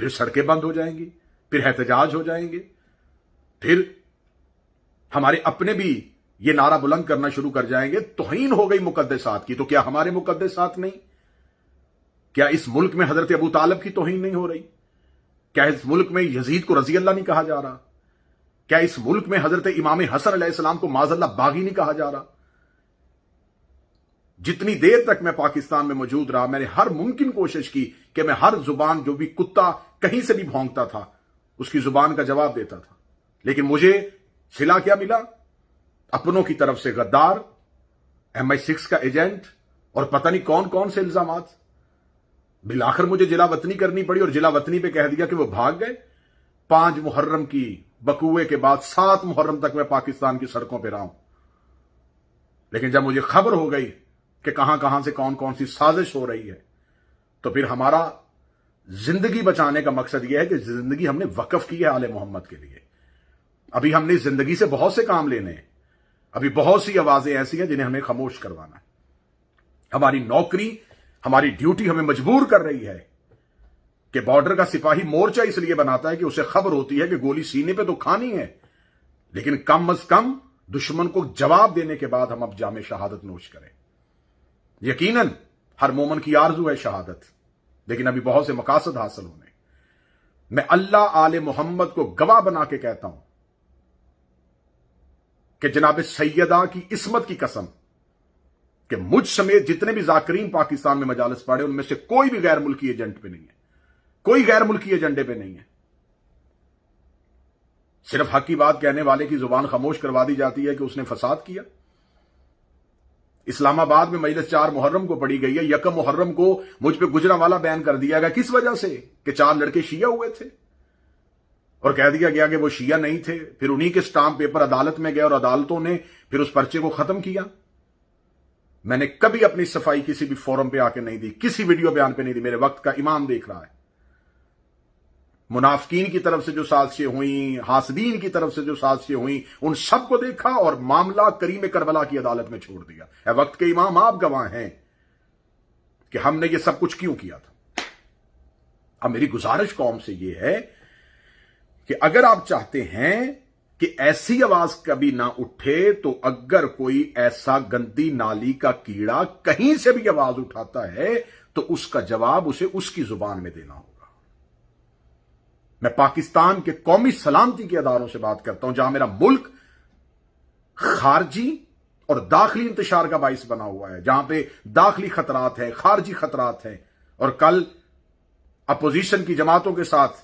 پھر سڑکیں بند ہو جائیں گی، پھر احتجاج ہو جائیں گے، پھر ہمارے اپنے بھی یہ نعرہ بلند کرنا شروع کر جائیں گے توہین ہو گئی مقدسات کی۔ تو کیا ہمارے مقدسات نہیں؟ کیا اس ملک میں حضرت ابو طالب کی توہین نہیں ہو رہی؟ کیا اس ملک میں یزید کو رضی اللہ نہیں کہا جا رہا؟ کیا اس ملک میں حضرت امام حسن علیہ السلام کو معاذ اللہ باغی نہیں کہا جا رہا؟ جتنی دیر تک میں پاکستان میں موجود رہا، میں نے ہر ممکن کوشش کی کہ میں ہر زبان، جو بھی کتا کہیں سے بھی بھونکتا تھا اس کی زبان کا جواب دیتا تھا، لیکن مجھے صلہ کیا ملا؟ اپنوں کی طرف سے غدار، MI6 کا ایجنٹ اور پتہ نہیں کون کون سے الزامات۔ بالآخر مجھے جلا وطنی کرنی پڑی اور جلا وطنی پہ کہہ دیا کہ وہ بھاگ گئے۔ 5 محرم کی بقوے کے بعد 7 محرم تک میں پاکستان کی سڑکوں پہ رہا ہوں، لیکن جب مجھے خبر ہو گئی کہ کہاں کہاں سے کون کون سی سازش ہو رہی ہے، تو پھر ہمارا زندگی بچانے کا مقصد یہ ہے کہ زندگی ہم نے وقف کی ہے آل محمد کے لیے۔ ابھی ہم نے زندگی سے بہت سے کام لینے ہیں، ابھی بہت سی آوازیں ایسی ہیں جنہیں ہمیں خاموش کروانا ہے۔ ہماری نوکری، ہماری ڈیوٹی ہمیں مجبور کر رہی ہے کہ بارڈر کا سپاہی مورچہ اس لیے بناتا ہے کہ اسے خبر ہوتی ہے کہ گولی سینے پہ تو کھانی ہے، لیکن کم از کم دشمن کو جواب دینے کے بعد ہم اب جام شہادت نوش کریں۔ یقیناً ہر مومن کی آرزو ہے شہادت، لیکن ابھی بہت سے مقاصد حاصل ہونے۔ میں اللہ آل محمد کو گواہ بنا کے کہتا ہوں کہ جناب سیدہ کی عصمت کی قسم کہ مجھ سمیت جتنے بھی ذاکرین پاکستان میں مجالس پڑھے ان میں سے کوئی بھی غیر ملکی ایجنٹ پہ نہیں ہے، کوئی غیر ملکی ایجنڈے پہ نہیں ہے۔ صرف حق کی بات کہنے والے کی زبان خاموش کروا دی جاتی ہے کہ اس نے فساد کیا۔ اسلام آباد میں مجلس 4 محرم کو پڑھی گئی ہے، 1 محرم کو مجھ پہ گجرانوالہ بیان کر دیا گیا۔ کس وجہ سے؟ کہ 4 لڑکے شیعہ ہوئے تھے اور کہہ دیا گیا کہ وہ شیعہ نہیں تھے۔ پھر انہی کے سٹامپ پیپر عدالت میں گئے اور عدالتوں نے پھر اس پرچے کو ختم کیا۔ میں نے کبھی اپنی صفائی کسی بھی فورم پہ آ کے نہیں دی، کسی ویڈیو بیان پہ نہیں دی، میرے وقت کا امام دیکھ رہا ہے۔ منافقین کی طرف سے جو سازشیں ہوئیں، حاسدین کی طرف سے جو سازشیں ہوئیں، ان سب کو دیکھا اور معاملہ کریم کربلا کی عدالت میں چھوڑ دیا۔ اے وقت کے امام، آپ گواہ ہیں کہ ہم نے یہ سب کچھ کیوں کیا تھا۔ اب میری گزارش قوم سے یہ ہے کہ اگر آپ چاہتے ہیں کہ ایسی آواز کبھی نہ اٹھے، تو اگر کوئی ایسا گندی نالی کا کیڑا کہیں سے بھی آواز اٹھاتا ہے تو اس کا جواب اسے اس کی زبان میں دینا ہوگا۔ میں پاکستان کے قومی سلامتی کے اداروں سے بات کرتا ہوں، جہاں میرا ملک خارجی اور داخلی انتشار کا باعث بنا ہوا ہے، جہاں پہ داخلی خطرات ہیں، خارجی خطرات ہیں۔ اور کل اپوزیشن کی جماعتوں کے ساتھ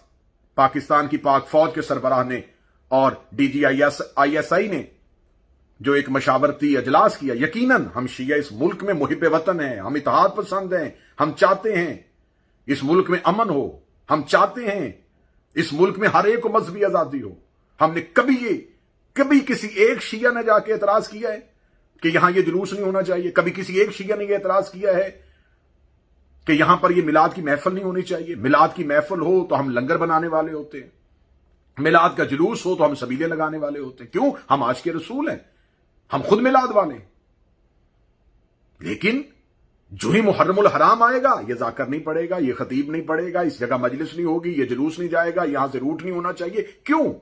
پاکستان کی پاک فوج کے سربراہ نے اور DGISI نے جو ایک مشاورتی اجلاس کیا، یقیناً ہم شیعہ اس ملک میں محب وطن ہیں، ہم اتحاد پسند ہیں، ہم چاہتے ہیں اس ملک میں امن ہو، ہم چاہتے ہیں اس ملک میں ہر ایک کو مذہبی آزادی ہو۔ ہم نے کبھی کسی ایک شیعہ نے جا کے اعتراض کیا ہے کہ یہاں یہ جلوس نہیں ہونا چاہیے؟ کبھی کسی ایک شیعہ نے یہ اعتراض کیا ہے کہ یہاں پر یہ میلاد کی محفل نہیں ہونی چاہیے؟ میلاد کی محفل ہو تو ہم لنگر بنانے والے ہوتے ہیں، میلاد کا جلوس ہو تو ہم سبیلے لگانے والے ہوتے ہیں۔ کیوں؟ ہم عاشق رسول ہیں، ہم خود میلاد والے ہیں۔ لیکن جو ہی محرم الحرام آئے گا، یہ ذاکر نہیں پڑے گا، یہ خطیب نہیں پڑے گا، اس جگہ مجلس نہیں ہوگی، یہ جلوس نہیں جائے گا، یہاں سے روٹ نہیں ہونا چاہیے۔ کیوں؟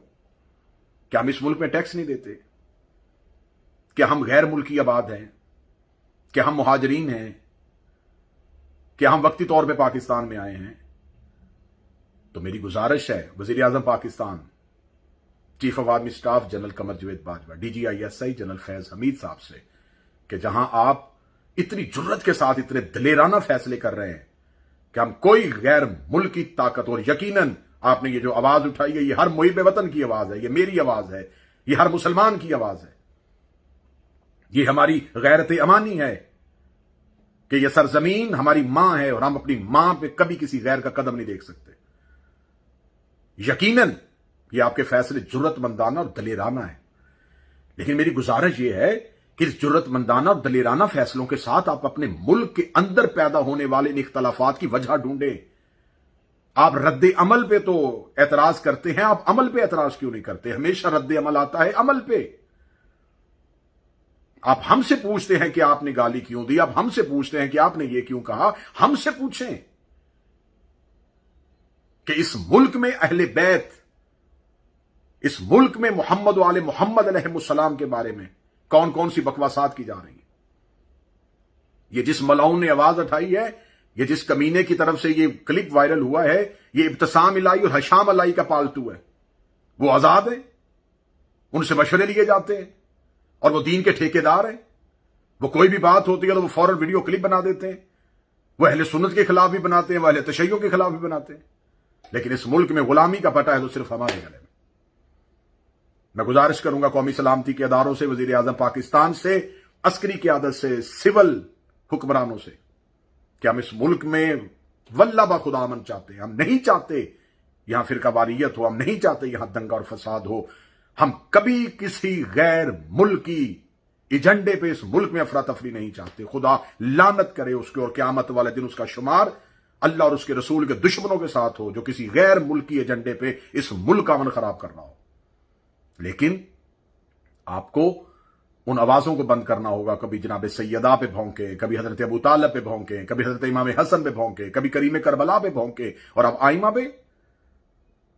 کیا ہم اس ملک میں ٹیکس نہیں دیتے؟ کیا ہم غیر ملکی آباد ہیں؟ کیا ہم مہاجرین ہیں؟ کیا ہم وقتی طور پہ پاکستان میں آئے ہیں؟ تو میری گزارش ہے وزیر اعظم Pakistan, chief of army staff general Qamar Javed Bajwa, DGISI general Faiz Hameed sahib سے کہ جہاں آپ اتنی جرت کے ساتھ اتنے دلیرانہ فیصلے کر رہے ہیں کہ ہم کوئی غیر ملکی طاقت، اور یقیناً آپ نے یہ جو آواز اٹھائی ہے یہ ہر محب وطن کی آواز ہے، یہ میری آواز ہے، یہ ہر مسلمان کی آواز ہے، یہ ہماری غیرت امانی ہے کہ یہ سرزمین ہماری ماں ہے اور ہم اپنی ماں پہ کبھی کسی غیر کا قدم نہیں دیکھ سکتے۔ یقیناً یہ آپ کے فیصلے جرت مندانہ اور دلیرانہ ہیں، لیکن میری گزارش یہ ہے کہ اس جرت مندانہ اور دلیرانہ فیصلوں کے ساتھ آپ اپنے ملک کے اندر پیدا ہونے والے ان اختلافات کی وجہ ڈھونڈیں۔ آپ رد عمل پہ تو اعتراض کرتے ہیں، آپ عمل پہ اعتراض کیوں نہیں کرتے؟ ہمیشہ رد عمل آتا ہے عمل پہ۔ آپ ہم سے پوچھتے ہیں کہ آپ نے گالی کیوں دی، آپ ہم سے پوچھتے ہیں کہ آپ نے یہ کیوں کہا، ہم سے پوچھیں کہ اس ملک میں اہل بیت، اس ملک میں محمد و آل محمد علیہ السلام کے بارے میں کون کون سی بکواسات کی جا رہی ہیں۔ یہ جس ملعون نے آواز اٹھائی ہے، یہ جس کمینے کی طرف سے یہ کلپ وائرل ہوا ہے، یہ ابتسام الہی اور حشام الہی کا پالتو ہے۔ وہ آزاد ہیں، ان سے مشورے لیے جاتے ہیں، اور وہ دین کے ٹھیکیدار ہیں۔ وہ کوئی بھی بات ہوتی ہے تو وہ فوراً ویڈیو کلپ بنا دیتے ہیں۔ وہ اہل سنت کے خلاف بھی بناتے ہیں، وہ اہل تشیع کے خلاف بھی بناتے ہیں۔ لیکن اس ملک میں غلامی کا پٹا ہے تو صرف ہمارے گلے میں۔ میں گزارش کروں گا قومی سلامتی کے اداروں سے، وزیر اعظم پاکستان سے، عسکری قیادت سے، سول حکمرانوں سے، کہ ہم اس ملک میں واللہ با خدا امن چاہتے ہیں۔ ہم نہیں چاہتے یہاں فرقہ واریت ہو، ہم نہیں چاہتے یہاں دنگا اور فساد ہو۔ ہم کبھی کسی غیر ملکی ایجنڈے پہ اس ملک میں افراتفری نہیں چاہتے۔ خدا لعنت کرے اس کے، اور قیامت والے دن اس کا شمار اللہ اور اس کے رسول کے دشمنوں کے ساتھ ہو جو کسی غیر ملکی ایجنڈے پہ اس ملک کا امن خراب کر رہا ہو۔ لیکن آپ کو ان آوازوں کو بند کرنا ہوگا۔ کبھی جناب سیدہ پہ بھونکیں، کبھی حضرت ابو طالب پہ بھونکیں، کبھی حضرت امام حسن پہ بھونکیں، کبھی کریم کربلا پہ بھونکیں، اور اب آئمہ پہ۔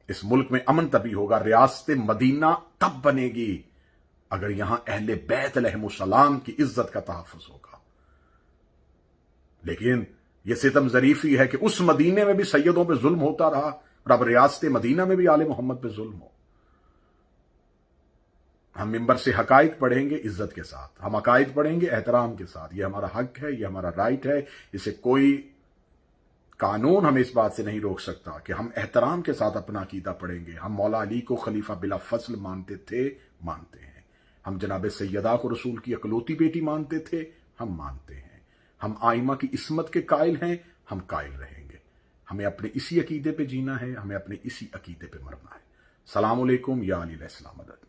اس ملک میں امن تبھی ہوگا، ریاست مدینہ تب بنے گی اگر یہاں اہل بیت علیہم السلام کی عزت کا تحفظ ہوگا۔ لیکن یہ ستم ظریفی ہے کہ اس مدینے میں بھی سیدوں پہ ظلم ہوتا رہا، اور اب ریاست مدینہ میں بھی آل محمد پہ ظلم ہو۔ ہم ممبر سے حقائق پڑھیں گے عزت کے ساتھ، ہم عقائد پڑھیں گے احترام کے ساتھ۔ یہ ہمارا حق ہے، یہ ہمارا رائٹ ہے۔ اسے کوئی قانون ہمیں اس بات سے نہیں روک سکتا کہ ہم احترام کے ساتھ اپنا عقیدہ پڑھیں گے۔ ہم مولا علی کو خلیفہ بلا فصل مانتے تھے، مانتے ہیں۔ ہم جناب سیدہ کو رسول کی اکلوتی بیٹی مانتے تھے، ہم مانتے ہیں۔ ہم آئمہ کی عصمت کے قائل ہیں، ہم قائل رہیں گے۔ ہمیں اپنے اسی عقیدے پہ جینا ہے، ہمیں اپنے اسی عقیدے پہ مرنا ہے۔ السلام علیکم، یا علی علیہ السلام مدد۔